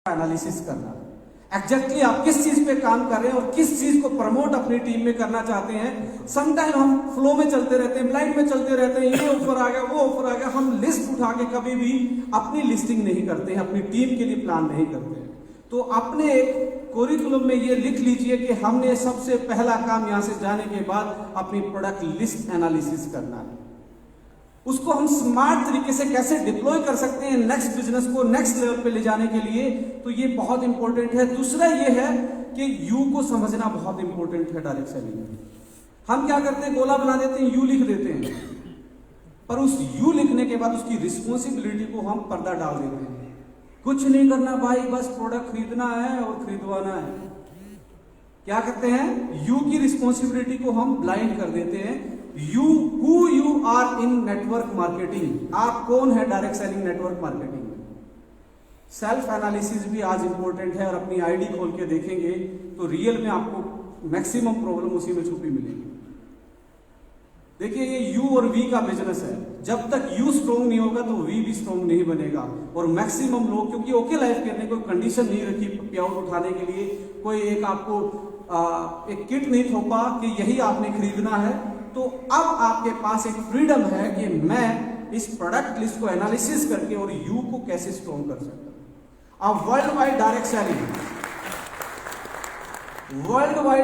Analysis करना, exactly आप किस चीज पे काम कर रहे हैं और किस चीज को प्रमोट अपनी टीम में करना चाहते हैं। समटाइम हम फ्लो में चलते रहते हैं, ब्लाइंड में चलते रहते हैं, ये ऑफर आ गया, वो ऑफर आ गया, हम लिस्ट उठा के कभी भी अपनी लिस्टिंग नहीं करते हैं, अपनी टीम के लिए प्लान नहीं करते हैं। तो अपने एक कोरिकुलम में ये लिख लीजिए कि हमने सबसे पहला काम यहां से जाने के बाद अपनी प्रोडक्ट लिस्ट एनालिसिस करना है। उसको हम स्मार्ट तरीके से कैसे डिप्लॉय कर सकते हैं नेक्स्ट बिजनेस को नेक्स्ट लेवल पे ले जाने के लिए, तो ये बहुत इंपॉर्टेंट है। दूसरा ये है कि यू को समझना बहुत इंपॉर्टेंट है। डायरेक्ट सेलिंग में हम क्या करते हैं, गोला बना देते हैं, यू लिख देते हैं, पर उस यू लिखने के बाद उसकी रिस्पॉन्सिबिलिटी को हम पर्दा डाल देते हैं। कुछ नहीं करना भाई, बस प्रोडक्ट खरीदना है और खरीदवाना है। क्या करते हैं, यू की रिस्पॉन्सिबिलिटी को हम ब्लाइंड कर देते हैं। Who you are in network marketing, आप कौन है डायरेक्ट सेलिंग नेटवर्क मार्केटिंग में। सेल्फ एनालिसिस भी आज इंपॉर्टेंट है और अपनी आईडी खोल के देखेंगे तो रियल में आपको मैक्सिमम प्रॉब्लम उसी में छुपी मिलेगी। देखिए ये यू और वी का बिजनेस है, जब तक यू स्ट्रॉन्ग नहीं होगा तो वी भी स्ट्रॉन्ग नहीं बनेगा। और मैक्सिमम लोग, क्योंकि ओके लाइफ करने कोई कंडीशन नहीं रखी पे आउट उठाने के लिए, कोई एक आपको एक किट नहीं थोपा कि यही आपने खरीदना है, तो अब आपके पास एक फ्रीडम है कि मैं इस प्रोडक्ट लिस्ट को एनालिसिस करके और यू को कैसे स्ट्रॉन्ग कर सकता हूं। अब वर्ल्ड वाइड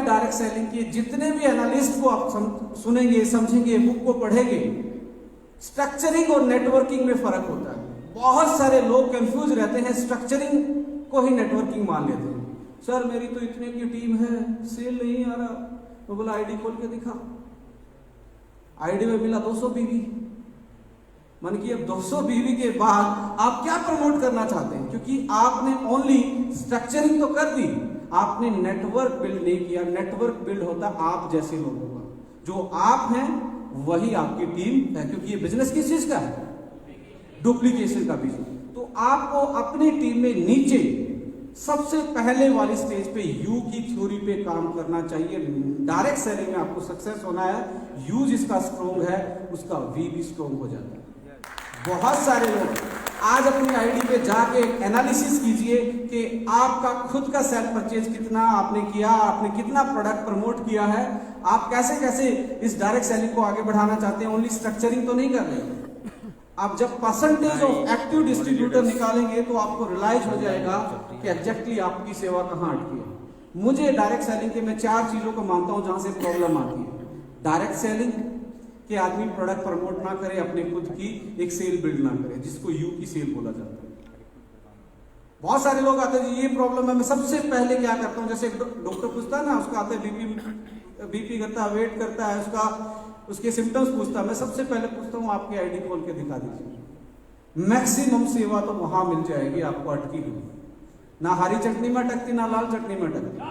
डायरेक्ट सेलिंग के जितने भी एनालिस्ट को आप सुनेंगे, समझेंगे, बुक को पढ़ेंगे, स्ट्रक्चरिंग और नेटवर्किंग में फर्क होता है। बहुत सारे लोग कंफ्यूज रहते हैं, स्ट्रक्चरिंग को ही नेटवर्किंग मान लेते हैं। सर मेरी तो इतने की टीम है, सेल नहीं आ रहा, तो बोला आईडी खोल के दिखा, आईडी में मिला 200 बीवी। मन की अब 200 बीवी के बाद आप क्या प्रमोट करना चाहते हैं, क्योंकि आपने ओनली स्ट्रक्चरिंग तो कर दी, आपने नेटवर्क बिल्ड नहीं किया। नेटवर्क बिल्ड होता आप जैसे लोगों का, जो आप हैं वही आपकी टीम है, क्योंकि ये बिजनेस किस चीज का है, डुप्लीकेशन का बिजनेस। तो आपको अपनी टीम में नीचे सबसे पहले वाली स्टेज पे यू की थ्योरी पे काम करना चाहिए। डायरेक्ट सेलिंग में आपको सक्सेस होना है, यू जिसका स्ट्रॉन्ग है उसका वी भी स्ट्रॉन्ग हो जाता है। बहुत सारे लोग आज अपनी आईडी पे जाके एनालिसिस कीजिए कि आपका खुद का सेल परचेज कितना आपने किया, आपने कितना प्रोडक्ट प्रमोट किया है, आप कैसे कैसे इस डायरेक्ट सेलिंग को आगे बढ़ाना चाहते हैं। ओनली स्ट्रक्चरिंग तो नहीं कर रहे। आप जब परसेंटेज ऑफ एक्टिव डिस्ट्रीब्यूटर निकालेंगे तो आपको रियलाइज हो जाएगा कि एग्जैक्टली आपकी सेवा कहां अटकी है। मुझे डायरेक्ट सेलिंग के मैं 4 चीजों को मानता हूं जहां से प्रॉब्लम आती है। डायरेक्ट सेलिंग कि आदमी प्रोडक्ट प्रमोट ना करे, अपने खुद की एक सेल बिल्ड ना करे, जिसको यू की सेल बोला जाता है। बहुत सारे लोग आते हैं, ये प्रॉब्लम है, मैं सबसे पहले क्या करता हूं, जैसे डॉक्टर पूछता है ना, उसका आते बीपी करता है, वेट करता है, उसके सिम्टम्स पूछता है, मैं सबसे पहले पूछता हूं आपकी आईडी खोल के दिखा दीजिए। मैक्सिमम सेवा तो वहां मिल जाएगी आपको अटकी हुई, ना हरी चटनी में अटकती, ना लाल चटनी में अटकती,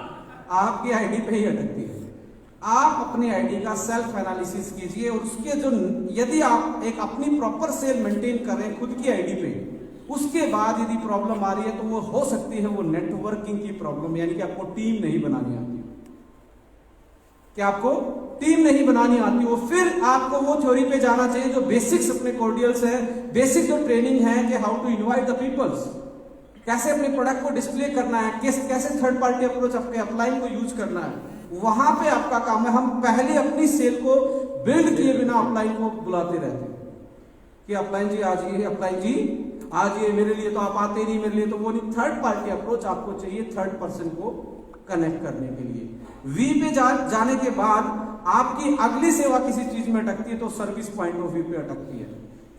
आपकी आईडी पे ही अटकती है। आप अपनी आईडी का सेल्फ एनालिसिस कीजिए और उसके जो, यदि आप एक अपनी प्रॉपर सेल मेंटेन कर रहे हैं खुद की आईडी पे, उसके बाद यदि प्रॉब्लम आ रही है तो वो हो सकती है वो नेटवर्किंग की प्रॉब्लम, यानी कि आपको टीम नहीं बनानी आती, कि आपको टीम नहीं बनानी आती हो। फिर आपको वो थ्योरी पे जाना चाहिए जो बेसिक्स अपने कॉर्डियल्स है, बेसिक जो ट्रेनिंग है कि how to invite the peoples, कैसे अपने प्रोडक्ट को डिस्प्ले करना है, कैसे थर्ड पार्टी अप्रोच अपने अपलाइन को यूज करना है, वहां पे आपका काम है। हम पहले अपनी सेल को बिल्ड किए बिना अपलाइन को बुलाते रहते हैं कि अपलाइन जी आज ये, अपलाइन जी आज ये, मेरे लिए तो आप आते नहीं, मेरे लिए तो वो नहीं। थर्ड पार्टी अप्रोच आपको चाहिए थर्ड पर्सन को कनेक्ट करने के लिए। वी पे जाने के बाद आपकी अगली सेवा किसी चीज में अटकती है तो सर्विस पॉइंट ऑफ व्यू पे अटकती है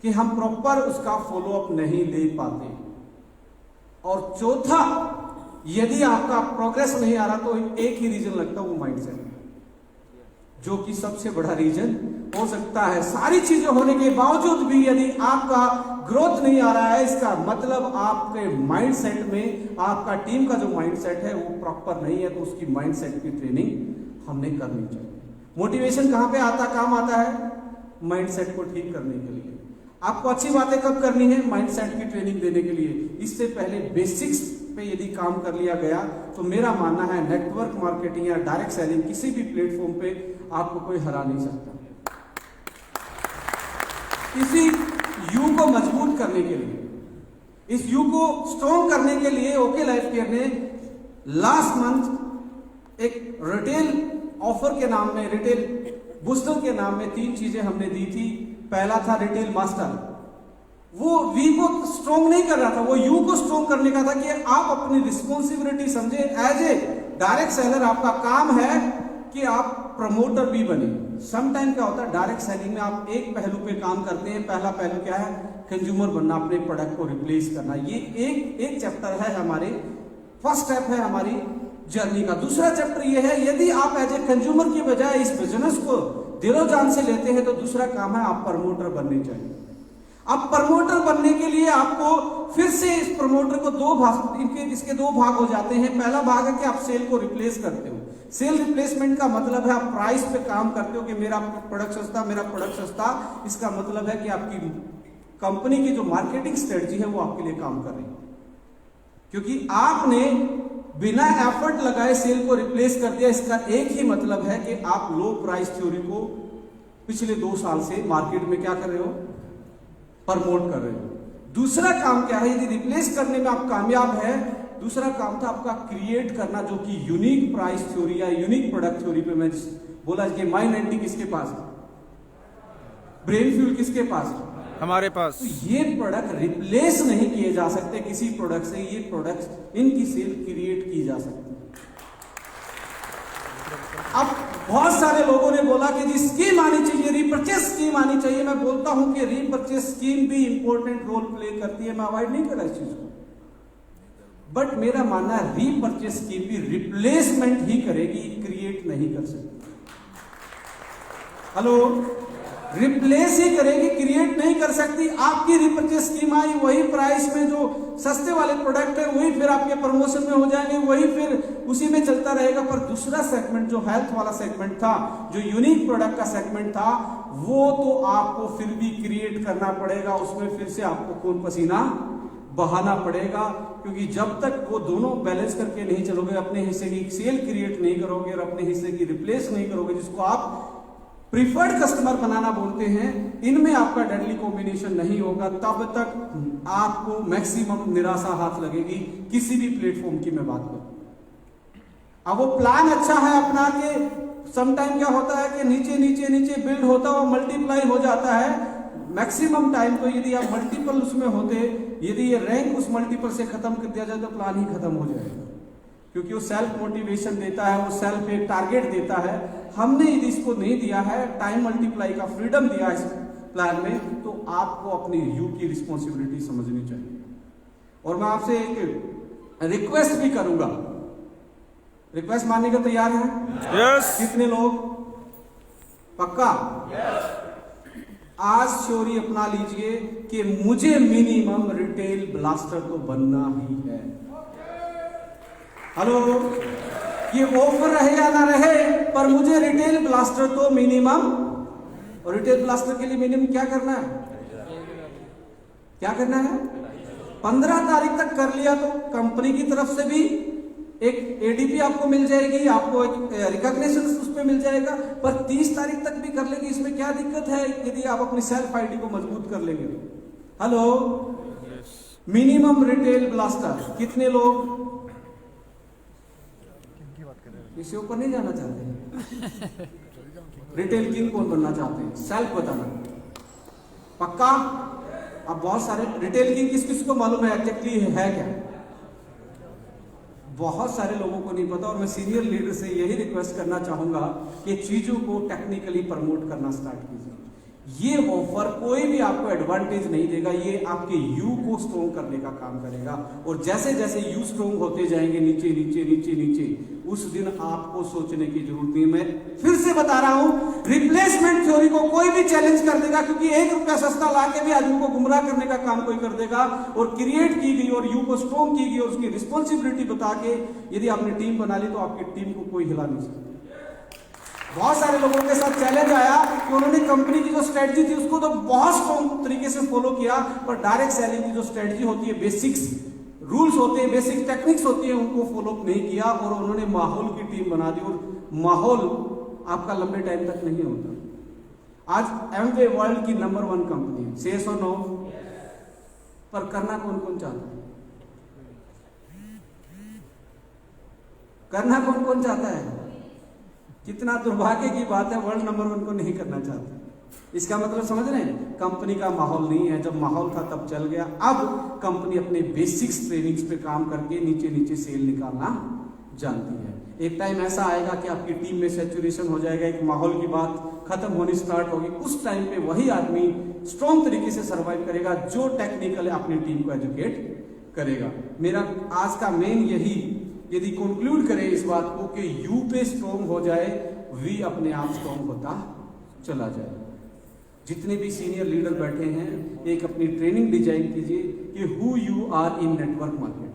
कि हम प्रॉपर उसका फॉलोअप नहीं ले पाते। और चौथा, यदि आपका प्रोग्रेस नहीं आ रहा तो एक ही रीजन लगता है, वो माइंडसेट, जो कि सबसे बड़ा रीजन हो सकता है। सारी चीजें होने के बावजूद भी यदि आपका ग्रोथ नहीं आ रहा है, इसका मतलब आपके माइंडसेट में, आपका टीम का जो माइंडसेट है वो प्रॉपर नहीं है, तो उसकी माइंडसेट की ट्रेनिंग हमने करनी चाहिए। मोटिवेशन कहां पे काम आता है, माइंडसेट को ठीक करने के लिए। आपको अच्छी बातें कब करनी है, माइंडसेट की ट्रेनिंग देने के लिए। इससे पहले बेसिक्स पे यदि काम कर लिया गया तो मेरा मानना है नेटवर्क मार्केटिंग या डायरेक्ट सेलिंग किसी भी प्लेटफॉर्म पे आपको कोई हरा नहीं सकता। किसी यू को मजबूत करने के लिए इस यू को स्ट्रॉन्ग करने के लिए ओके लाइफ केयर ने लास्ट मंथ एक रिटेल ऑफर के नाम में, रिटेल बूस्टर के नाम में 3 चीजें हमने दी थी। पहला था रिटेल मास्टर, वो वी को स्ट्रॉन्ग नहीं कर रहा था, वो यू को स्ट्रॉन्ग करने का था कि आप अपनी रिस्पॉन्सिबिलिटी समझे। एज ए डायरेक्ट सेलर आपका काम है कि आप प्रमोटर भी बने। सम टाइम क्या होता है डायरेक्ट सेलिंग में आप एक पहलू पे काम करते हैं। पहला पहलू क्या है? कंज्यूमर बनना, अपने प्रोडक्ट को रिप्लेस करना। ये एक चैप्टर है हमारे, फर्स्ट स्टेप है हमारी जर्नी का। दूसरा चैप्टर ये है, यदि आप एज ए कंज्यूमर की बजाय इस बिजनेस को दिलो जान से लेते हैं तो दूसरा काम है आप प्रमोटर बनने चाहिए। अब प्रमोटर बनने के लिए आपको फिर से इस प्रमोटर को इसके 2 भाग हो जाते हैं। पहला भाग है कि आप सेल को रिप्लेस करते हो। सेल रिप्लेसमेंट का मतलब है आप प्राइस पे काम करते हो कि मेरा प्रोडक्ट सस्ता, मेरा प्रोडक्ट सस्ता। इसका मतलब है कि आपकी कंपनी की जो मार्केटिंग स्ट्रेटजी है वो आपके लिए काम कर रही है, क्योंकि आपने बिना एफर्ट लगाए सेल को रिप्लेस कर दिया। इसका एक ही मतलब है कि आप लो प्राइस थ्योरी को पिछले 2 साल से मार्केट में क्या कर रहे हो? प्रमोट कर रहे हो। दूसरा काम क्या है? यदि रिप्लेस करने में आप कामयाब है, दूसरा काम था आपका क्रिएट करना, जो कि यूनिक प्राइस थ्योरी या यूनिक प्रोडक्ट थ्योरी पे मैं बोला कि माइंड एंटी किसके पास, ब्रेन फ्यूल किसके पास, हमारे पास। तो ये प्रोडक्ट रिप्लेस नहीं किए जा सकते किसी प्रोडक्ट से। ये प्रोडक्ट इनकी सेल क्रिएट की जा सकती है। अब बहुत सारे लोगों ने बोला कि जी स्कीम आनी चाहिए, रीपर्चेस स्कीम आनी चाहिए। मैं बोलता हूं कि रीपर्चेस स्कीम भी इंपॉर्टेंट रोल प्ले करती है, मैं अवॉइड नहीं कर रहा इस चीज को, बट मेरा मानना है रीपर्चेस स्कीम भी रिप्लेसमेंट ही करेगी, क्रिएट नहीं कर सकती। हेलो, रिप्लेस ही करेगी, क्रिएट नहीं कर सकती। आपकी रीपर्चेस स्कीम आई, वही प्राइस में जो सस्ते वाले प्रोडक्ट है वही फिर आपके प्रमोशन में हो जाएंगे, वही फिर उसी में चलता रहेगा। पर दूसरा सेगमेंट जो हेल्थ वाला सेगमेंट था, जो यूनिक प्रोडक्ट का सेगमेंट था, वो तो आपको फिर भी क्रिएट करना पड़ेगा। उसमें फिर से आपको खून पसीना बहाना पड़ेगा, क्योंकि जब तक वो दोनों बैलेंस करके नहीं चलोगे, अपने हिस्से की सेल क्रिएट नहीं करोगे और अपने हिस्से की रिप्लेस नहीं करोगे, जिसको आप प्रीफर्ड कस्टमर बनाना बोलते हैं, इनमें आपका डेडली कॉम्बिनेशन नहीं होगा, तब तक आपको मैक्सिमम निराशा हाथ लगेगी किसी भी प्लेटफॉर्म की मैं बात करूं। अब वो प्लान अच्छा है अपना के, समटाइम क्या होता है कि नीचे नीचे नीचे बिल्ड होता है, मल्टीप्लाई हो जाता है। मैक्सिमम टाइम तो यदि आप मल्टीपल उसमें होते, यदि ये रैंक उस मल्टीपल से खत्म कर दिया जाए तो प्लान ही खत्म हो जाएगा, क्योंकि वो सेल्फ मोटिवेशन देता है, वो सेल्फ एक टारगेट देता है। हमने यदि इसको नहीं दिया है, टाइम मल्टीप्लाई का फ्रीडम दिया इस प्लान में, तो आपको अपनी यू की रिस्पॉन्सिबिलिटी समझनी चाहिए। और मैं आपसे एक रिक्वेस्ट भी करूंगा, रिक्वेस्ट मानने को तैयार है? यस। कितने लोग? पक्का? आज थ्योरी अपना लीजिए कि मुझे मिनिमम रिटेल ब्लास्टर तो बनना ही है। हेलो, ये ऑफर रहे या ना रहे, पर मुझे रिटेल ब्लास्टर तो मिनिमम, और रिटेल ब्लास्टर के लिए मिनिमम क्या करना है? क्या करना है? 15 तारीख तक कर लिया तो कंपनी की तरफ से भी एक एडीपी आपको मिल जाएगी, आपको एक रिकॉग्निशन उस पर मिल जाएगा। पर 30 तारीख तक भी कर लेंगे, इसमें क्या दिक्कत है यदि आप अपनी सेल्फ आईडी को मजबूत कर लेंगे तो। हेलो, मिनिमम रिटेल ब्लास्टर कितने लोग? इसके ऊपर नहीं जाना चाहते? रिटेल किंग कौन बनना चाहते हैं? सेल्फ बताना। पक्का? अब बहुत सारे रिटेल किंग किस किस को मालूम है एग्जैक्टली है क्या? बहुत सारे लोगों को नहीं पता, और मैं सीनियर लीडर से यही रिक्वेस्ट करना चाहूंगा कि चीजों को टेक्निकली प्रमोट करना स्टार्ट कीजिए। ये ऑफर कोई भी आपको एडवांटेज नहीं देगा, ये आपके यू को स्ट्रॉन्ग करने का काम करेगा। और जैसे जैसे यू स्ट्रॉन्ग होते जाएंगे नीचे नीचे नीचे नीचे, उस दिन आपको सोचने की जरूरत नहीं। मैं फिर से बता रहा हूं, रिप्लेसमेंट थ्योरी को कोई भी चैलेंज कर देगा, क्योंकि 1 रुपया सस्ता लाके भी आदमी को गुमराह करने का काम कोई कर देगा। और क्रिएट की गई और यू को स्ट्रॉन्ग की गई और उसकी रिस्पॉन्सिबिलिटी बता के यदि आपने टीम बना ली तो आपकी टीम को कोई हिला नहीं सकता। बहुत सारे लोगों के साथ चैलेंज आया कि उन्होंने कंपनी की जो स्ट्रेटजी थी उसको तो बहुत स्ट्रॉन्ग तरीके से फॉलो किया, पर डायरेक्ट सेलिंग की जो स्ट्रेटजी होती है, बेसिक्स रूल्स होते हैं, बेसिक टेक्निक्स होती है, उनको फॉलो नहीं किया और उन्होंने माहौल की टीम बना दी। और माहौल आपका लंबे टाइम तक नहीं होता। आज एमवे वर्ल्ड की नंबर 1 कंपनी है, से सो नो? पर करना कौन कौन चाहता है? करना कौन कौन चाहता है? कितना दुर्भाग्य की बात है, वर्ल्ड नंबर 1 को नहीं करना चाहता। इसका मतलब समझ रहे हैं, कंपनी का माहौल नहीं है। जब माहौल था तब चल गया। अब कंपनी अपने बेसिक्स ट्रेनिंग्स पे काम करके नीचे नीचे सेल निकालना जानती है। एक टाइम ऐसा आएगा कि आपकी टीम में सैचुरेशन हो जाएगा, एक माहौल की बात खत्म होनी स्टार्ट होगी। उस टाइम पे वही आदमी स्ट्रॉन्ग तरीके से सर्वाइव करेगा जो टेक्निकल अपनी टीम को एजुकेट करेगा। मेरा आज का मेन यही, यदि कंक्लूड करें इस बात को कि यू पे स्ट्रॉन्ग हो जाए, वी अपने आप स्ट्रॉन्ग होता चला जाए। जितने भी सीनियर लीडर बैठे हैं, एक अपनी ट्रेनिंग डिजाइन कीजिए कि who you are in network marketing.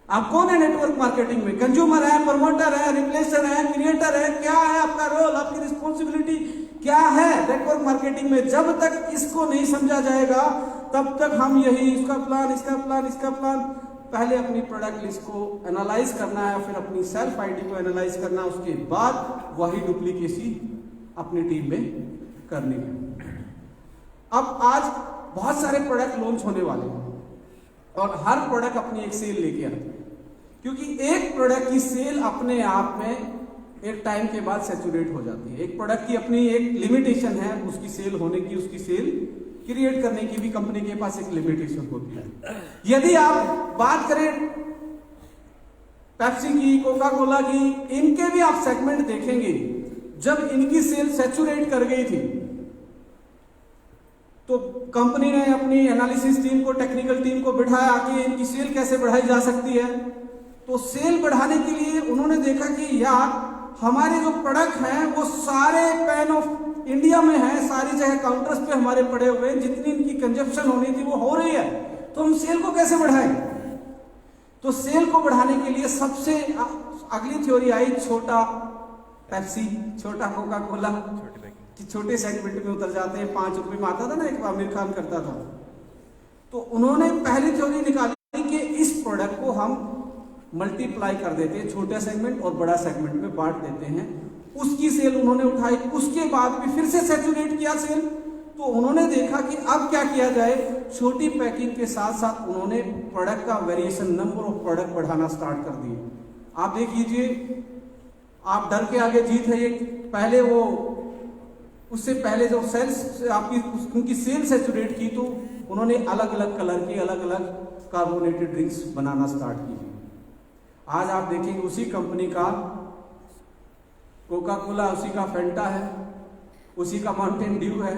आप कौन है नेटवर्क मार्केटिंग में? कंज्यूमर है, प्रमोटर है, रिप्लेसर है, क्रिएटर है? क्या है आपका रोल, आपकी रिस्पॉन्सिबिलिटी क्या है नेटवर्क मार्केटिंग में? जब तक इसको नहीं समझा जाएगा तब तक हम यही इसका प्लान, पहले अपनी प्रोडक्ट लिस्ट को एनालाइज करना है, फिर अपनी सेल्फ आईडी को एनालाइज करना, उसके बाद वही डुप्लीकेसी अपनी टीम में करनी है। अब आज बहुत सारे प्रोडक्ट लॉन्च होने वाले हैं और हर प्रोडक्ट अपनी एक सेल लेके आते हैं, क्योंकि एक प्रोडक्ट की सेल अपने आप में एक टाइम के बाद सैचुरेट हो जाती है। एक प्रोडक्ट की अपनी एक लिमिटेशन है, उसकी सेल होने की, उसकी सेल क्रिएट करने की भी कंपनी के पास एक लिमिटेशन होती है। यदि आप बात करें पेप्सी की, कोका कोला की, इनके भी आप सेगमेंट देखेंगे, जब इनकी सेल सैचुरेट कर गई थी तो कंपनी ने अपनी एनालिसिस टीम को, टेक्निकल टीम को बिठाया कि इनकी सेल कैसे बढ़ाई जा सकती है। तो सेल बढ़ाने के लिए उन्होंने देखा कि यार हमारे जो प्रोडक्ट हैं वो सारे पैन ऑफ इंडिया में है, सारी जगह काउंटर्स पे हमारे पड़े हुए हैं, जितनी इनकी कंजप्शन होनी थी वो हो रही है, तो हम सेल को कैसे बढ़ाएं? तो सेल को बढ़ाने के लिए सबसे अगली थ्योरी आई, छोटा पेप्सी, छोटा कोका कोला, कि छोटे सेगमेंट में उतर जाते हैं। 5 रुपए में आता था ना, एक आमिर खान करता था। तो उन्होंने पहली थ्योरी निकाली कि इस प्रोडक्ट को हम मल्टीप्लाई कर देते हैं, छोटा सेगमेंट और बड़ा सेगमेंट में बांट देते हैं। उसकी सेल उन्होंने उठाई, उसके बाद भी फिर से सैचुरेट किया सेल। तो उन्होंने देखा कि अब क्या किया जाए, छोटी पैकिंग के साथ साथ उन्होंने प्रोडक्ट का वेरिएशन, नंबर ऑफ प्रोडक्ट बढ़ाना स्टार्ट कर दिए। आप देख लीजिए, आप डर के आगे जीत है ये। पहले वो उससे पहले जो सेल्स आपकी उनकी सेल सैचुरेट की, तो उन्होंने अलग अलग कलर की, अलग अलग कार्बोनेटेड ड्रिंक्स बनाना स्टार्ट की। आज आप देखेंगे उसी कंपनी का कोका कोला, उसी का फेंटा है, उसी का माउंटेन ड्यू है,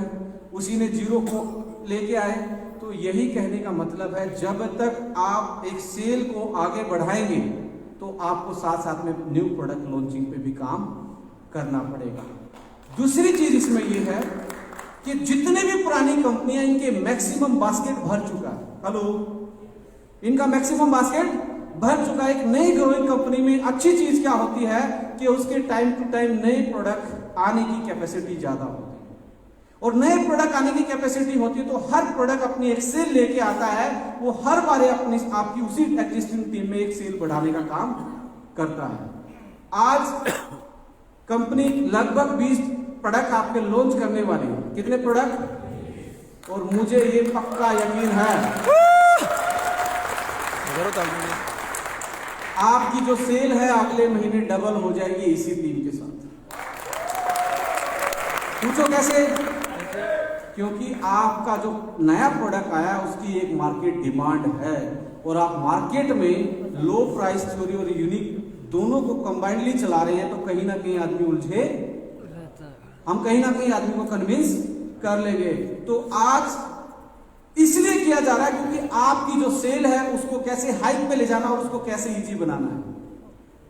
उसी ने जीरो को लेके आए। तो यही कहने का मतलब है, जब तक आप एक सेल को आगे बढ़ाएंगे तो आपको साथ साथ में न्यू प्रोडक्ट लॉन्चिंग पे भी काम करना पड़ेगा। दूसरी चीज इसमें यह है कि जितने भी पुरानी कंपनियां, इनके मैक्सिमम बास्केट भर चुका है। हेलो, इनका मैक्सिमम बास्केट भर चुका है। एक नई ग्रोइंग कंपनी में अच्छी चीज क्या होती है कि उसके टाइम टू टाइम नए प्रोडक्ट आने की कैपेसिटी ज्यादा होती है, और नए प्रोडक्ट आने की कैपेसिटी होती है तो हर प्रोडक्ट अपनी एक सेल लेके आता है। वो हर बार अपनी आपकी उसी एग्जिस्टिंग टीम में एक सेल बढ़ाने का काम करता है। आज कंपनी लगभग 20 प्रोडक्ट आपके लॉन्च करने वाली है। कितने प्रोडक्ट? और मुझे ये पक्का यकीन है आपकी जो सेल है अगले महीने डबल हो जाएगी इसी टीम के साथ। पूछो कैसे? क्योंकि आपका जो नया प्रोडक्ट आया उसकी एक मार्केट डिमांड है, और आप मार्केट में लो प्राइस थ्योरी और यूनिक दोनों को कंबाइंडली चला रहे हैं, तो कहीं ना कहीं आदमी उलझे, हम कहीं ना कहीं आदमी को कन्विंस कर लेंगे। तो आज इसलिए किया जा रहा है क्योंकि आपकी जो सेल है उसको कैसे हाइप पे ले जाना और उसको कैसे इजी बनाना है।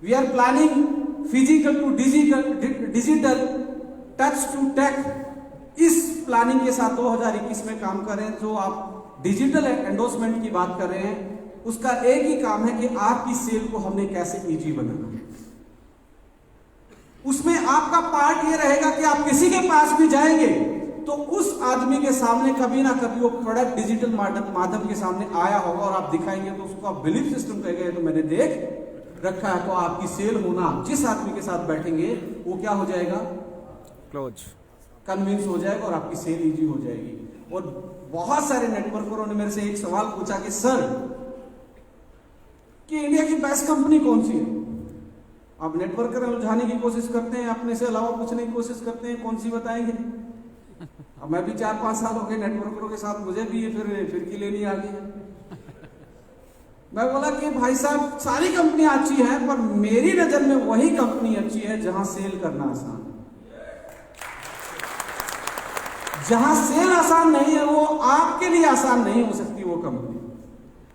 We are planning physical to digital, touch to tech. इस प्लानिंग के साथ 2021 में काम कर रहे हैं। जो आप डिजिटल एंडोर्समेंट की बात कर रहे हैं, उसका एक ही काम है कि आपकी सेल को हमने कैसे इजी बनाना है। उसमें आपका पार्ट ये रहेगा कि आप किसी के पास भी जाएंगे तो उस आदमी के सामने कभी ना कभी वो प्रोडक्ट डिजिटल माध्यम के सामने आया होगा, और आप दिखाएंगे तो उसको आप बिलीफ सिस्टम कहेंगे तो मैंने देख रखा है। तो आपकी सेल होना, जिस आदमी के साथ बैठेंगे वो क्या हो जाएगा, क्लोज, कन्विंस हो जाएगा और आपकी सेल इजी हो जाएगी। और बहुत सारे नेटवर्करों ने मेरे से एक सवाल पूछा कि सर कि इंडिया की बेस्ट कंपनी कौन सी है? आप नेटवर्कर उलझाने की कोशिश करते हैं, अपने से अलावा पूछने की कोशिश करते हैं, कौन सी बताएंगे? अब मैं भी 4-5 साल हो गए नेटवर्करों के साथ, मुझे भी ये फिर की लेनी आ गई है। मैं बोला कि भाई साहब सारी कंपनियां अच्छी हैं, पर मेरी नजर में वही कंपनी अच्छी है जहां सेल करना आसान है। जहां सेल आसान नहीं है वो आपके लिए आसान नहीं हो सकती वो कंपनी।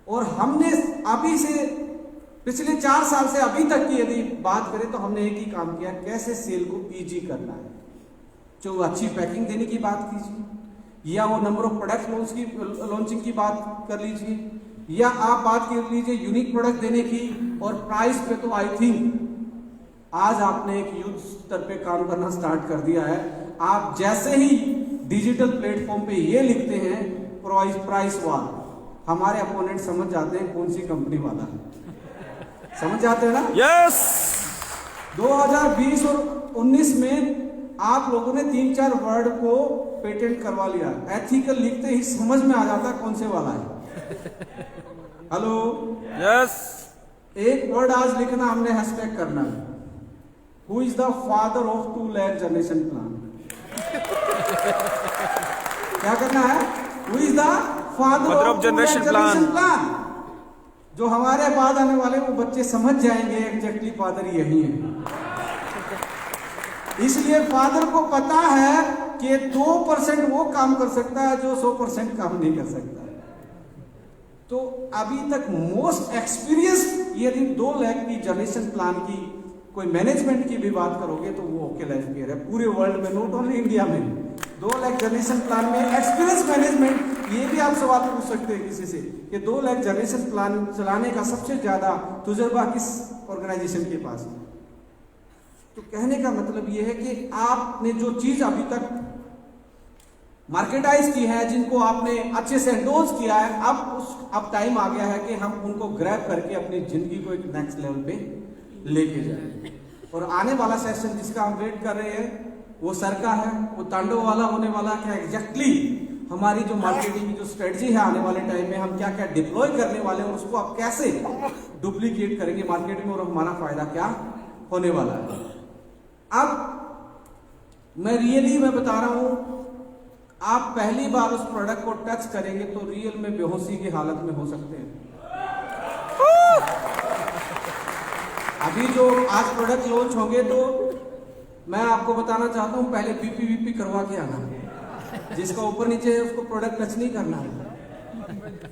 और हमने अभी से पिछले 4 साल से अभी तक की यदि बात करें तो हमने एक ही काम किया, कैसे सेल को ईजी करना है। जो अच्छी पैकिंग देने की बात कीजिए, या वो नंबर ऑफ प्रोडक्ट लॉन्चिंग की बात कर लीजिए, या आप बात कर लीजिए यूनिक प्रोडक्ट देने की, और प्राइस पे तो आई थिंक आज आपने एक युद्ध स्तर पे काम करना स्टार्ट कर दिया है। आप जैसे ही डिजिटल प्लेटफॉर्म पे ये लिखते हैं प्राइस वार, हमारे अपोनेंट समझ जाते हैं कौन सी कंपनी वाला है। समझ जाते हैं ना? यस। 2020 और 19 में आप लोगों ने 3-4 वर्ड को पेटेंट करवा लिया। एथिकल लिखते ही समझ में आ जाता कौन से वाला है। Hello, yes. एक वर्ड आज लिखना हमने हैशटैग करना है, who is the father of 2 lakh generation plan. क्या करना है? Who is the father of generation plan. जो हमारे बाद आने वाले वो बच्चे समझ जाएंगे एग्जैक्टली फादर यही है। इसलिए फादर को पता है कि 2% वो काम कर सकता है जो 100% काम नहीं कर सकता। तो अभी तक मोस्ट एक्सपीरियंस यदि 2 लाख की जनरेशन प्लान की कोई मैनेजमेंट की भी बात करोगे तो वो ओके लाइफ केयर है पूरे वर्ल्ड में, नॉट ओनली इंडिया में। 2 लाख जनरेशन प्लान में एक्सपीरियंस मैनेजमेंट, ये भी आप सवाल पूछ सकते हैं किसी से कि 2 लाख जनरेशन प्लान चलाने का सबसे ज्यादा तजुर्बा किस ऑर्गेनाइजेशन के पास है। तो कहने का मतलब यह है कि आपने जो चीज अभी तक मार्केटाइज की है, जिनको आपने अच्छे से एंडोर्स किया है, अब टाइम आ गया है कि हम उनको ग्रैब करके अपनी जिंदगी को एक नेक्स्ट लेवल पे लेके जाए। और आने वाला सेशन जिसका हम वेट कर रहे हैं वो सर का है, वो तांडव वाला होने वाला क्या एग्जैक्टली हमारी जो मार्केटिंग की जो स्ट्रेटजी है आने वाले टाइम में हम क्या क्या डिप्लॉय करने वाले हैं और उसको आप कैसे डुप्लीकेट करेंगे मार्केट में और हमारा फायदा क्या होने वाला है। अब मैं बता रहा हूं, आप पहली बार उस प्रोडक्ट को टच करेंगे तो रियल में बेहोशी की हालत में हो सकते हैं। अभी जो आज प्रोडक्ट लॉन्च होंगे तो मैं आपको बताना चाहता हूं पहले बीपी करवा के आना, जिसका ऊपर नीचे है उसको प्रोडक्ट टच नहीं करना है,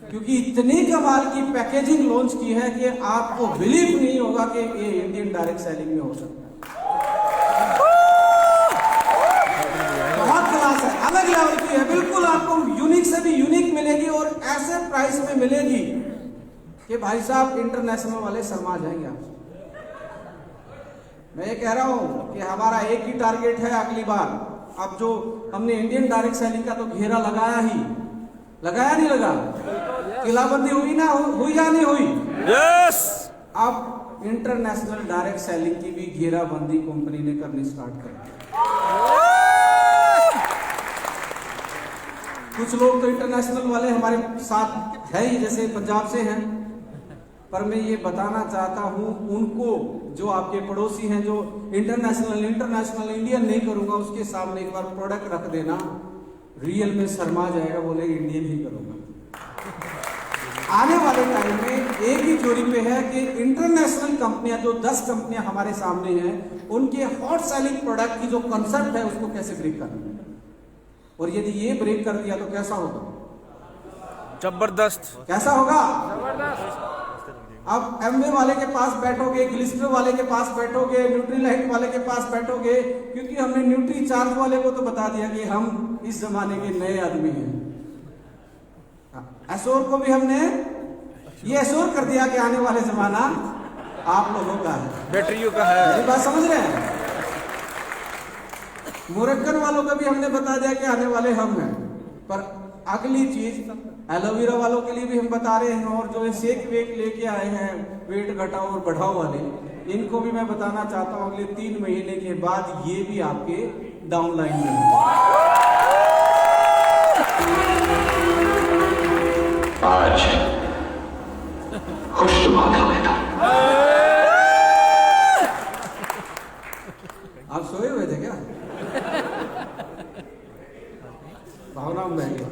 क्योंकि इतनी कमाल की पैकेजिंग लॉन्च की है कि आपको बिलीव नहीं होगा कि ये इंडियन डायरेक्ट सेलिंग में हो सकता है। बहुत क्लास है, अलग लेवल की है, बिल्कुल आपको यूनिक से भी यूनिक मिलेगी और ऐसे प्राइस में मिलेगी कि भाई साहब इंटरनेशनल वाले शर्मा जाएंगे आपसे। मैं ये कह रहा हूं कि हमारा एक ही टारगेट है अगली बार। अब जो हमने इंडियन डायरेक्ट सेलिंग का तो घेरा लगाया नहीं लगा, किलाबंदी हुई ना हुई या नहीं हुई? यस। अब इंटरनेशनल डायरेक्ट सेलिंग की भी घेराबंदी कंपनी ने करनी स्टार्ट कर दी। कुछ लोग तो इंटरनेशनल वाले हमारे साथ है ही, जैसे पंजाब से हैं, पर मैं ये बताना चाहता हूं उनको, जो आपके पड़ोसी हैं जो इंटरनेशनल इंडियन नहीं करूंगा, उसके सामने एक बार प्रोडक्ट रख देना, रियल में शर्मा जाएगा, बोलेगा इंडियन ही करूंगा। आने वाले टाइम में एक ही जोड़ी पे है कि इंटरनेशनल कंपनियां, जो 10 कंपनियां हमारे सामने हैं, उनके हॉट सेलिंग प्रोडक्ट की जो कंसेप्ट है उसको कैसे ब्रेक करना है, और यदि ये ब्रेक कर दिया तो कैसा होगा? जबरदस्त। कैसा होगा? जबरदस्त। अब एमवे वाले के पास बैठोगे, ग्लिस्टर वाले के पास बैठोगे, न्यूट्रीलाइट वाले के पास बैठोगे, क्योंकि हमने न्यूट्री चार्ज वाले को तो बता दिया कि हम इस जमाने के नए आदमी हैं। एश्योर को भी हमने ये एश्योर कर दिया कि आने वाले जमाना आप लोगों का है, बैटरियों का है। मेरी बात समझ रहे हैं? मोरक्कन वालों का भी हमने बता दिया कि आने वाले हम हैं। पर अगली चीज एलोवेरा वालों के लिए भी हम बता रहे हैं, और जो शेक वेक लेके आए हैं वेट घटाओ और बढ़ाओ वाले, इनको भी मैं बताना चाहता हूं अगले 3 महीने के बाद ये भी आपके डाउनलाइन में आज खुश दुआ कर लेता। आप सोए हुए थे क्या? भावनाओं में गए।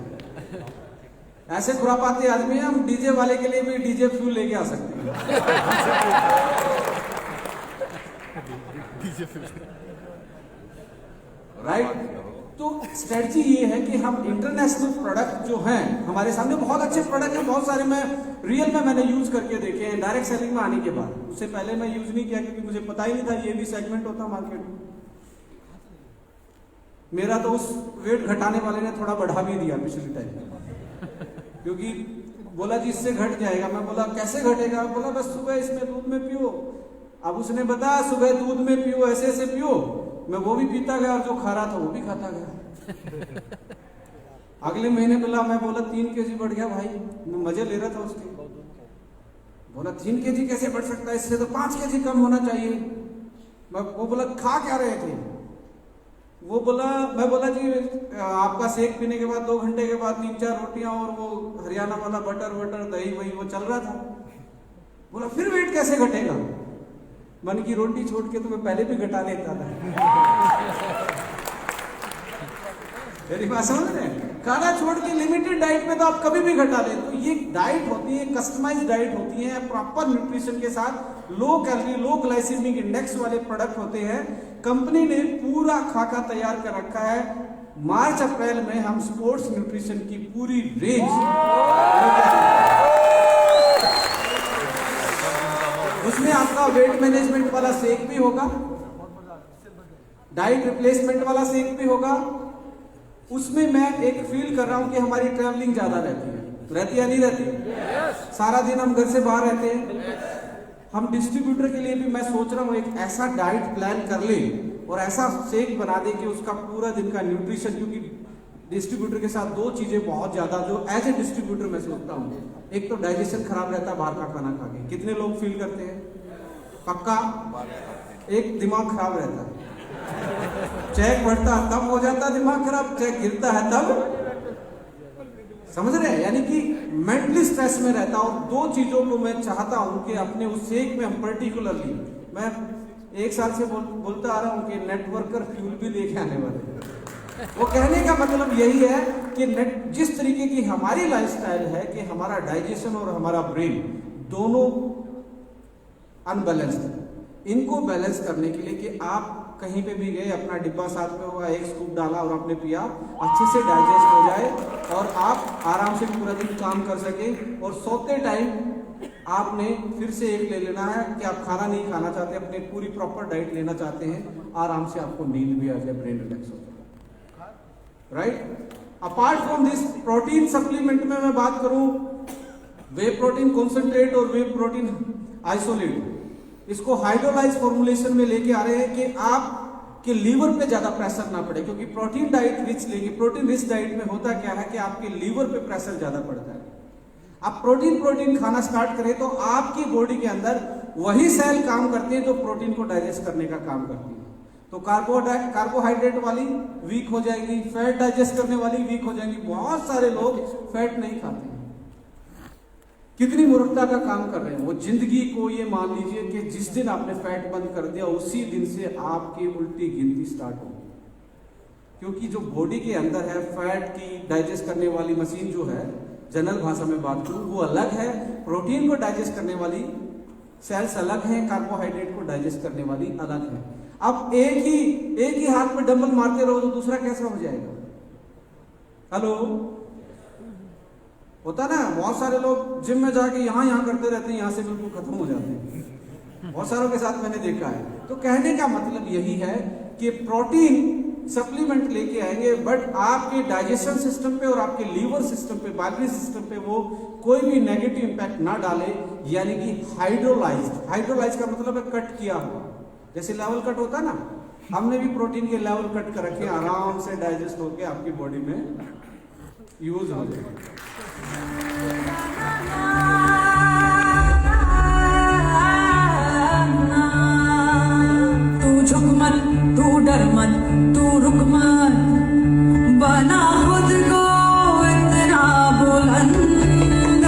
ऐसे खुरापाती आदमी हैं, हम डीजे वाले के लिए भी डीजे फ्यूल लेके आ सकते हैं। राइट? तो स्ट्रेटजी ये है कि हम इंटरनेशनल प्रोडक्ट जो हैं हमारे सामने, बहुत अच्छे प्रोडक्ट हैं, बहुत सारे मैं रियल में मैंने यूज करके देखे हैं डायरेक्ट सेलिंग में आने के बाद। उससे पहले मैं यूज नहीं किया क्योंकि मुझे पता ही नहीं था ये भी सेगमेंट होता मार्केट में। मेरा तो उस वेट घटाने वाले ने थोड़ा बढ़ा भी दिया पिछले टाइम, क्योंकि बोला जी इससे घट जाएगा। मैं बोला कैसे घटेगा? बोला बस सुबह इसमें दूध में पियो। अब उसने बताया सुबह दूध में पियो, ऐसे ऐसे पियो। मैं वो भी पीता गया और जो खा रहा था वो भी खाता गया। अगले महीने मैं बोला 3 kg बढ़ गया भाई। मैं मजे ले रहा था उसके। बोला 3 kg कैसे बढ़ सकता है, इससे तो 5 kg कम होना चाहिए। वो बोला खा क्या रहे थे? वो बोला, मैं बोला जी आपका शेक पीने के बाद 2 घंटे के बाद 3-4 रोटियां और वो हरियाणा वाला बटर दही वही वो चल रहा था। बोला फिर वेट कैसे घटेगा? मन की रोटी छोड़ के तो मैं पहले भी घटा लेता था। मेरी बात समझ रहे हैं? खाना छोड़ के लिमिटेड डाइट में तो आप कभी भी घटा ले। तो ये डाइट होती है, कस्टमाइज डाइट होती है, प्रॉपर न्यूट्रिशन के साथ, लो कैलोरी लो ग्लाइसेमिक इंडेक्स वाले प्रोडक्ट होते हैं। कंपनी ने पूरा खाका तैयार कर रखा है। मार्च अप्रैल में हम स्पोर्ट्स न्यूट्रिशन की पूरी रेंज, उसमें आपका वेट मैनेजमेंट वाला शेक भी होगा, डाइट रिप्लेसमेंट वाला शेक भी होगा। उसमें मैं एक फील कर रहा हूं कि हमारी ट्रैवलिंग ज्यादा रहती या नहीं रहती? सारा दिन हम घर से बाहर रहते हैं। हम डिस्ट्रीब्यूटर के लिए भी मैं सोच रहा हूं एक ऐसा डाइट प्लान कर ले और ऐसा शेक बना दे कि उसका पूरा दिन का न्यूट्रिशन, क्योंकि डिस्ट्रीब्यूटर के साथ 2 चीजें बहुत ज्यादा जो एज ए डिस्ट्रीब्यूटर मैं सोचता हूँ। एक तो डाइजेशन खराब रहता है बाहर का खाना खा के, कितने लोग फील करते हैं? पक्का। एक दिमाग खराब रहता है, चेक बढ़ता है तब हो जाता है दिमाग खराब, चेक गिरता है तब। समझ रहे हैं? यानी कि मेंटली स्ट्रेस में रहता हूं। 2 चीजों को मैं चाहता हूं कि अपने उस शेक में हम पर्टिकुलरली, मैं 1 साल से बोलता आ रहा हूं कि नेटवर्कर फ्यूल भी लेके आने वाले। वो कहने का मतलब यही है कि जिस तरीके की हमारी लाइफस्टाइल है कि हमारा डाइजेशन और हमारा ब्रेन दोनों अनबैलेंस्ड है, इनको बैलेंस करने के लिए कि आप कहीं पे भी गए, अपना डिब्बा साथ में होगा, 1 स्कूप डाला और आपने पिया, अच्छे से डाइजेस्ट हो जाए और आप आराम से पूरा दिन काम कर सके। और सोते टाइम आपने फिर से एक ले लेना है कि आप खाना नहीं खाना चाहते, अपने पूरी प्रॉपर डाइट लेना चाहते हैं, आराम से आपको नींद भी आ जाए, ब्रेन रिलैक्स हो जाए। Right? Apart from this protein supplement में मैं बात करूं, वे प्रोटीन कॉन्सेंट्रेट और वे प्रोटीन आइसोलेट, इसको हाइड्रोलाइज फॉर्मुलेशन में लेके आ रहे हैं कि आपके लीवर पे ज्यादा प्रेशर ना पड़े, क्योंकि प्रोटीन डाइट रिच लेंगे। प्रोटीन रिच डाइट में होता क्या है कि आपके लीवर पे प्रेशर ज्यादा पड़ता है। आप प्रोटीन खाना स्टार्ट करें तो आपकी बॉडी के अंदर वही सेल काम करते हैं जो प्रोटीन को डाइजेस्ट करने का काम करती है। तो कार्बोहाइड्रेट वाली वीक हो जाएगी, फैट डाइजेस्ट करने वाली वीक हो जाएंगी। बहुत सारे लोग फैट नहीं खाते, कितनी मूर्खता का काम कर रहे हैं वो। जिंदगी को ये मान लीजिए कि जिस दिन आपने फैट बंद कर दिया उसी दिन से आपकी उल्टी गिनती स्टार्ट होगी, क्योंकि जो बॉडी के अंदर है फैट की डाइजेस्ट करने वाली मशीन जो है, जनरल भाषा में बात करूं, वो अलग है। प्रोटीन को डाइजेस्ट करने वाली सेल्स अलग हैं, कार्बोहाइड्रेट को डाइजेस्ट करने वाली अलग है। अब एक ही हाथ में डंबल मारते रहो तो दूसरा कैसा हो जाएगा? हेलो, होता ना, बहुत सारे लोग जिम में जाके यहाँ करते रहते हैं, यहाँ से बिल्कुल खत्म हो जाते हैं। बहुत सारों के साथ मैंने देखा है। तो कहने का मतलब यही है कि प्रोटीन सप्लीमेंट लेके आएंगे, बट आपके डाइजेशन सिस्टम पे और आपके लीवर सिस्टम पे, बाइलरी सिस्टम पे वो कोई भी नेगेटिव इंपैक्ट ना डाले। यानी कि हाइड्रोलाइज का मतलब है कट किया हुआ, जैसे लेवल कट होता ना, हमने भी प्रोटीन के लेवल कट कर रखे, आराम से डाइजेस्ट होके आपकी बॉडी में यूज हो जाए। तू झुक मत, तू डर मत, तू रुक मत, बना खुद को इतना बुलंद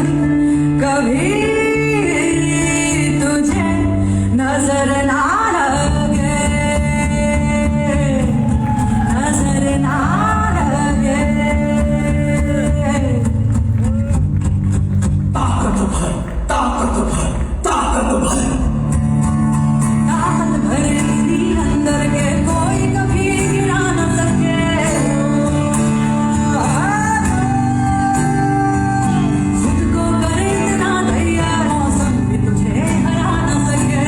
नजर ना लगे, नजर ना लगे। ताकत भर, ताकत भर, ताकत भर, ताकत भर इसी अंदर के कोई कभी गिरा न सके। खुद को करे इतना तैयार, मौसम भी तुझे हरा न सके।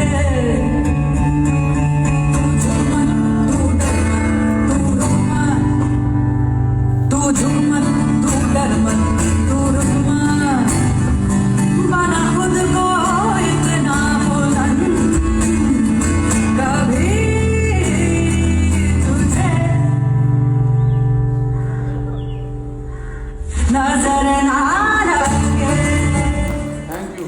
तू झुक मत, तू डर मत, तू रुक मत, तू झुक मत, तू डर मत, तू रुक मत। बना खुद को इतना बुलंद, कभी तुझे नजर ना लगे। Thank you.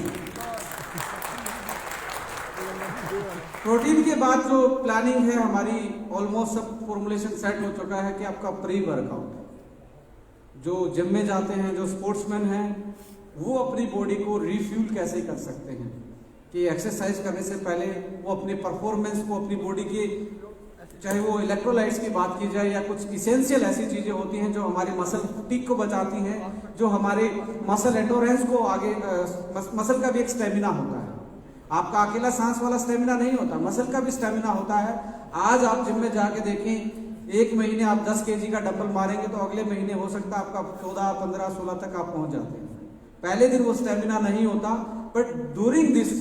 प्रोटीन के बाद जो प्लानिंग है हमारी, ऑलमोस्ट सब फॉर्मुलेशन सेट हो चुका है कि आपका प्री वर्कआउट, जो जिम में जाते हैं, जो स्पोर्ट्समैन हैं, वो अपनी बॉडी को रिफ्यूल कैसे कर सकते हैं कि एक्सरसाइज करने से पहले वो अपनी परफॉर्मेंस को, अपनी बॉडी की, चाहे वो इलेक्ट्रोलाइट्स की बात की जाए या कुछ इसेंशियल ऐसी चीजें होती हैं जो हमारे मसल फटीग को बचाती हैं, जो हमारे मसल एंडोरेंस को आगे, मसल का भी एक स्टेमिना होता है। आपका अकेला सांस वाला स्टेमिना नहीं होता, मसल का भी स्टेमिना होता है। आज आप जिम में जाके देखें, एक महीने आप 10 kg का डंबल मारेंगे तो अगले महीने हो सकता है आपका 14, 15, 16 तक आप पहुंच जाते हैं। पहले दिन वो स्टेमिना नहीं होता, बट ड्यूरिंग दिस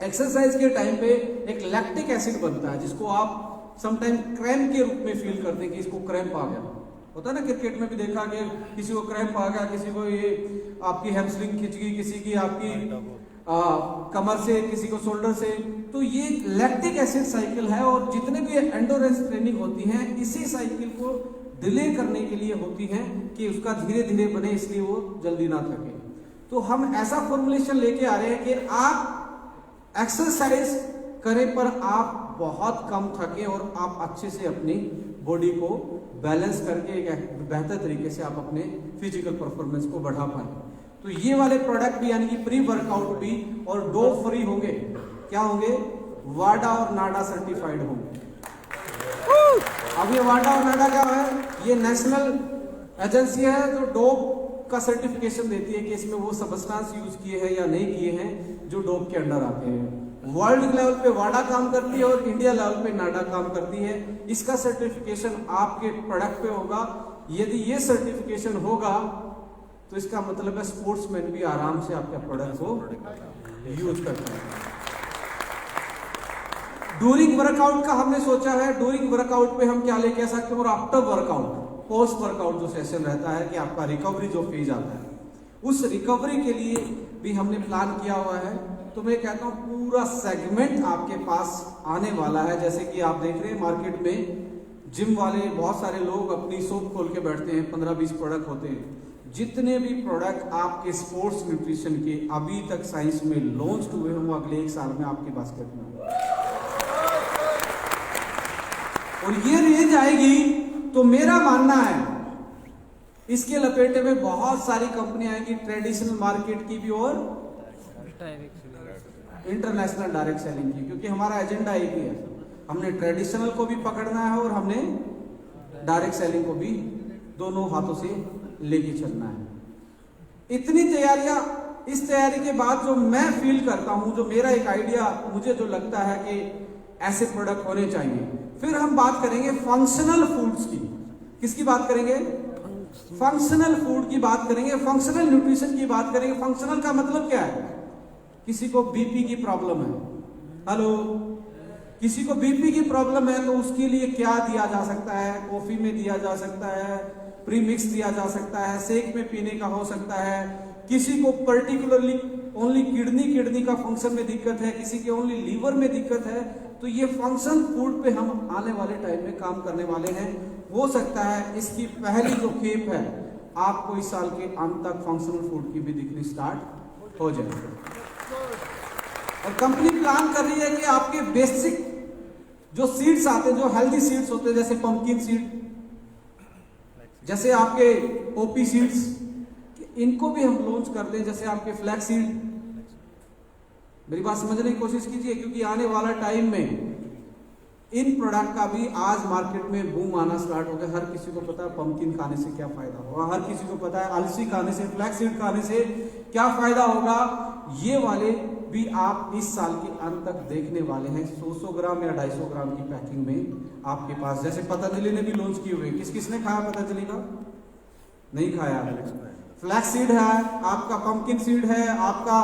एक्सरसाइज के टाइम पे एक लैक्टिक एसिड बनता है जिसको आप समटाइम क्रैम्प के रूप में फील करते हैं कि इसको क्रैम्प आ गया। होता है ना, क्रिकेट में भी देखा कि किसी को क्रैम्प आ गया, किसी को ये आपकी हैमस्ट्रिंग खिंच गई, किसी की आपकी कमर से, किसी को शोल्डर से। तो ये लैक्टिक एसिड साइकिल है और जितने भी एंडोरेंस ट्रेनिंग होती है इसी साइकिल को डिले करने के लिए होती हैं कि उसका धीरे धीरे बने, इसलिए वो जल्दी ना थके। तो हम ऐसा फॉर्मुलेशन लेके आ रहे हैं कि आप एक्सरसाइज करें पर आप बहुत कम थके और आप अच्छे से अपनी बॉडी को बैलेंस करके एक बेहतर तरीके से आप अपने फिजिकल परफॉर्मेंस को बढ़ा पाए। तो ये वाले प्रोडक्ट भी यानी कि प्री वर्कआउट भी और डोप फ्री होंगे। क्या होंगे? वाडा और नाडा सर्टिफाइड होंगे। अब ये वाडा और नाडा क्या है? ये नेशनल एजेंसी है जो डोप का सर्टिफिकेशन देती है कि इसमें वो सब्सटेंस यूज किए हैं या नहीं किए हैं जो डोप के अंडर आते हैं। वर्ल्ड लेवल पे वाडा काम करती है और इंडिया लेवल पे नाडा काम करती है। इसका सर्टिफिकेशन आपके प्रोडक्ट पे होगा। यदि ये सर्टिफिकेशन होगा तो इसका मतलब है स्पोर्ट्समैन भी आराम से आपके प्रोडक्ट को यूज करते हैं। ड्यूरिंग वर्कआउट का हमने सोचा है, ड्यूरिंग वर्कआउट पे हम क्या लेके आ सकते हैं और आफ्टर वर्कआउट, पोस्ट वर्कआउट जो सेशन रहता है कि आपका रिकवरी जो फेज आता है, उस रिकवरी के लिए भी हमने प्लान किया हुआ है। तो मैं कहता हूं पूरा सेगमेंट आपके पास आने वाला है। जैसे कि आप देख रहे हैं मार्केट में जिम वाले बहुत सारे लोग अपनी शॉप खोल के बैठते हैं, 15-20 प्रोडक्ट होते हैं। जितने भी प्रोडक्ट आपके स्पोर्ट्स न्यूट्रिशन के अभी तक साइंस में लॉन्च हुए हैं वो अगले 1 साल में आपके बास्केट में और ये रेंज आएगी। तो मेरा मानना है इसके लपेटे में बहुत सारी कंपनियां आएंगी, ट्रेडिशनल मार्केट की भी और इंटरनेशनल डायरेक्ट सेलिंग की, क्योंकि हमारा एजेंडा एक ही है। हमने ट्रेडिशनल को भी पकड़ना है और हमने डायरेक्ट सेलिंग को भी दोनों हाथों से लेके चलना है। इतनी तैयारियां, इस तैयारी के बाद जो मैं फील करता हूं, जो मेरा एक आइडिया मुझे जो लगता है कि ऐसे प्रोडक्ट होने चाहिए। फिर हम बात करेंगे फंक्शनल फूड्स की। किसकी बात करेंगे? फंक्शनल फूड की बात करेंगे, फंक्शनल न्यूट्रिशन की बात करेंगे। फंक्शनल का मतलब क्या है? किसी को बीपी की प्रॉब्लम है, हेलो, किसी को बीपी की प्रॉब्लम है तो उसके लिए क्या दिया जा सकता है? कॉफी में दिया जा सकता है, प्री मिक्स दिया जा सकता है, शेक में पीने का हो सकता है। किसी को पर्टिकुलरली ओनली किडनी का फंक्शन में दिक्कत है, किसी के ओनली लीवर में दिक्कत है। तो ये फंक्शन फूड पे हम आने वाले टाइम में काम करने वाले हैं। हो सकता है इसकी पहली जो खेप है आपको इस साल के अंत तक फंक्शनल फूड की भी दिखनी स्टार्ट हो जाए। और कंपनी प्लान कर रही है कि आपके बेसिक जो सीड्स आते हैं, जो हेल्दी सीड्स होते हैं, जैसे पंपकिन सीड, जैसे आपके पोपी सीड्स, इनको भी हम लॉन्च कर दें। जैसे आपके फ्लैक्स सीड, मेरी बात समझने की कोशिश कीजिए, क्योंकि आने वाला टाइम में इन प्रोडक्ट का भी आज मार्केट में बूम आना स्टार्ट हो गया। हर किसी को पता है पंपकिन खाने से क्या फायदा होगा, हर किसी को पता है अलसी खाने से, फ्लैक्स सीड खाने से क्या फायदा होगा। ये वाले भी आप इस साल के अंत तक देखने वाले हैं 100 ग्राम या 250 ग्राम की पैकिंग में आपके पास। जैसे पतंजलि ने भी लॉन्च किए हुए, किसने खाया पतंजलि का? नहीं खाया। फ्लैक्स सीड है आपका, पंपकिन सीड है आपका,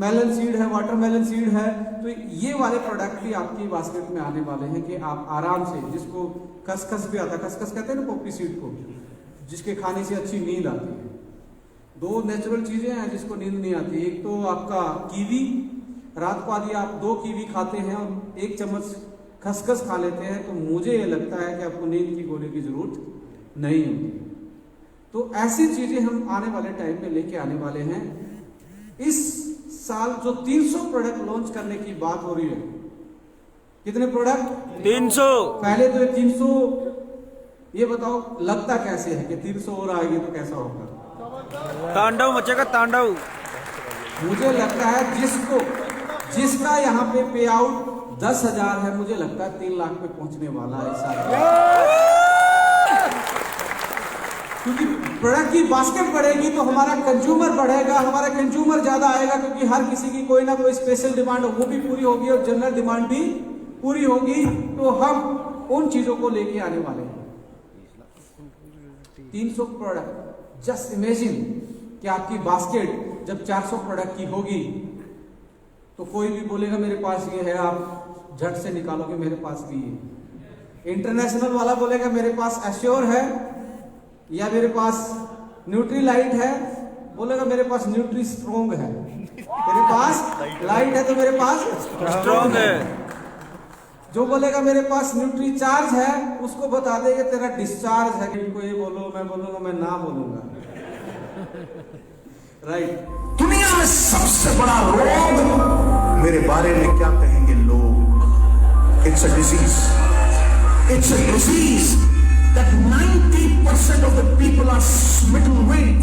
मेलन सीड है, वाटरमेलन सीड है। तो ये वाले प्रोडक्ट भी आपकी बास्केट में आने वाले हैं कि आप आराम से, जिसको खसखस भी आता है, खसखस कहते हैं ना पॉपी सीड को, जिसके खाने से अच्छी नींद आती है। दो नेचुरल चीजें हैं जिसको नींद नहीं आती, एक तो आपका कीवी, रात को यदि आप 2 कीवी खाते हैं और 1 चम्मच खसखस खा लेते हैं तो मुझे ये लगता है कि आपको नींद की गोली की जरूरत नहीं होती। तो ऐसी चीजें हम आने वाले टाइम में लेके आने वाले हैं। इस साल जो 300 प्रोडक्ट लॉन्च करने की बात हो रही है, कितने प्रोडक्ट? 300। पहले तो 300, ये बताओ लगता कैसे है कि 300 और आएगी तो कैसा होगा? तांडव मचेगा, तांडव। मुझे लगता है जिसका यहाँ पे पे आउट 10,000 है, मुझे लगता है 3 लाख पे पहुंचने वाला है इस साल। क्योंकि प्रोडक्ट की बास्केट बढ़ेगी तो हमारा कंज्यूमर बढ़ेगा, हमारा कंज्यूमर ज्यादा आएगा, क्योंकि हर किसी की कोई ना कोई स्पेशल डिमांड वो भी पूरी होगी और जनरल डिमांड भी पूरी होगी। तो हम उन चीजों को लेके आने वाले हैं। 300 प्रोडक्ट, जस्ट इमेजिन कि आपकी बास्केट जब 400 प्रोडक्ट की होगी तो कोई भी बोलेगा मेरे पास ये है, आप झट से निकालोगे मेरे पास भी ये। इंटरनेशनल वाला बोलेगा मेरे पास एश्योर है, या मेरे पास न्यूट्री लाइट है, बोलेगा मेरे पास न्यूट्री स्ट्रॉन्ग है। मेरे पास लाइट है तो मेरे पास स्ट्रॉन्ग है। जो बोलेगा मेरे पास न्यूट्री चार्ज है, उसको बता देगा तेरा डिस्चार्ज है। इनको ये बोलो, मैं बोलूंगा, मैं ना बोलूंगा। राइट। दुनिया में सबसे बड़ा रोग मेरे बारे में क्या कहेंगे लोग? It's a disease, it's a disease that 90% of the people are smitten with।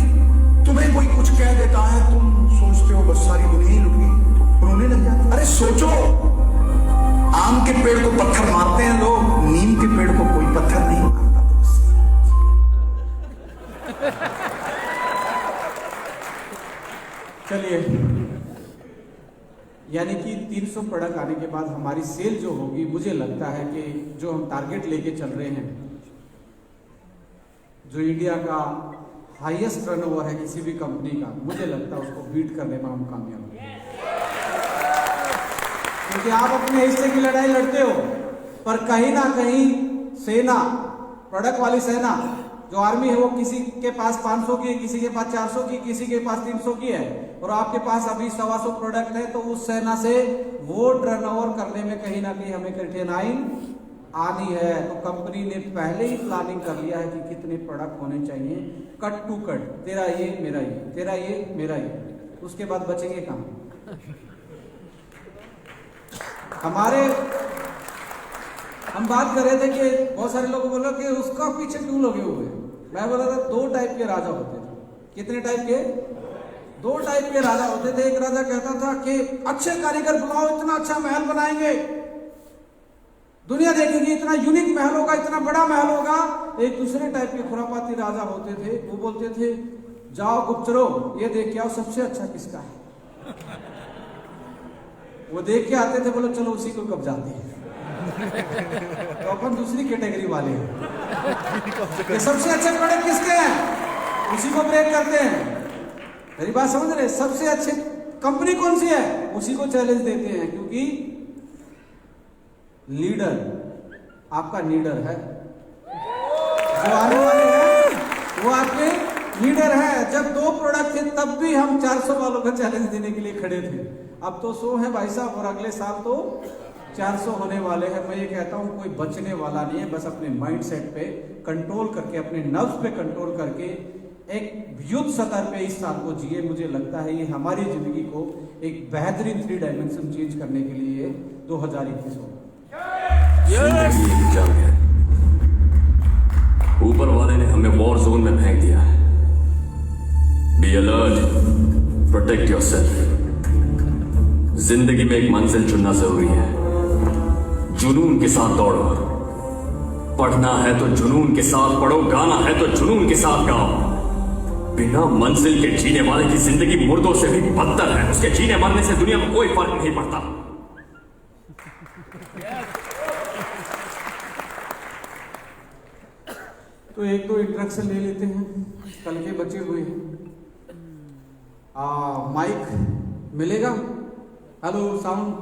तुम्हें कोई कुछ कह देता है, तुम सोचते हो बस सारी दुनिया ही लुट गई, रोने लग जाते। अरे सोचो, आम के पेड़ को पत्थर मारते हैं लोग, नीम के पेड़ को कोई पत्थर नहीं मारता। चलिए, यानी कि 300 प्रोडक्ट आने के बाद हमारी सेल जो होगी, मुझे लगता है कि जो हम टारगेट लेके चल रहे हैं, जो इंडिया का हाईएस्ट टर्नओवर है किसी भी कंपनी का, मुझे लगता है उसको बीट करने में हम कामयाब होंगे। क्योंकि आप अपने हिस्से की लड़ाई लड़ते हो, पर कहीं ना कहीं सेना, प्रोडक्ट वाली सेना जो आर्मी है, वो किसी के पास 500 की है, किसी के पास 400 की, किसी के पास 300 की है, और आपके पास अभी 125 प्रोडक्ट है। तो उस सेना से वो टर्नओवर करने में कहीं ना कहीं हमें कठिनाई आनी है। तो कंपनी ने पहले ही प्लानिंग कर लिया है कि कितने प्रोडक्ट होने चाहिए, कट टू कट, तेरा ये मेरा ये, तेरा ये मेरा ये। उसके बाद बचेंगे कहां? हम बात कर रहे थे कि बहुत सारे लोग बोलो कि उसका पीछे क्यों लगे हुए। मैं बोला था 2 टाइप के राजा होते थे। कितने टाइप के? 2 टाइप के राजा होते थे। एक राजा कहता था कि अच्छे कारीगर बुलाओ, इतना अच्छा महल बनाएंगे, दुनिया देखेगी, इतना यूनिक महल होगा, इतना बड़ा महल होगा। एक दूसरे टाइप के खुरापाती राजा होते थे, वो बोलते थे जाओ गुप्तरो, ये देख के आओ सबसे अच्छा किसका है। वो देख के आते थे, बोलो चलो उसी को कब्जाते हैं। तो अपन दूसरी कैटेगरी वाले हैं कि सबसे अच्छे प्रोडक्ट किसके हैं, उसी को ब्रेक करते हैं। मेरी बात समझ रहे? सबसे अच्छी कंपनी कौन सी है, उसी को चैलेंज देते हैं, क्योंकि लीडर आपका लीडर है, जो आने वाले हैं वो आपके लीडर है। जब 2 प्रोडक्ट थे तब भी हम 400 वालों का चैलेंज देने के लिए खड़े थे। अब तो 100 है भाई साहब, और अगले साल तो 400 होने वाले हैं। मैं ये कहता हूं कोई बचने वाला नहीं है, बस अपने माइंड सेट पे कंट्रोल करके, अपने नर्व्स पे कंट्रोल करके एक युद्ध स्तर पे इस साल को जिए। मुझे लगता है ये हमारी जिंदगी को एक बेहतरीन 3 डायमेंशन चेंज करने के लिए 2021 होगा। ऊपर वाले ने हमें वॉर जोन में फेंक दिया है। Be alert, protect yourself. जिंदगी में एक मंजिल चुनना जरूरी है। जुनून के साथ दौड़ो। पढ़ना है तो जुनून के साथ पढ़ो, गाना है तो जुनून के साथ गाओ। बिना मंजिल के जीने वाले की जिंदगी मुर्दों से भी बदतर है। उसके जीने मरने से दुनिया में कोई फर्क नहीं पड़ता। तो एक दो इंट्रक्शन ले लेते हैं कल के बचे हुए। माइक मिलेगा? Hello sound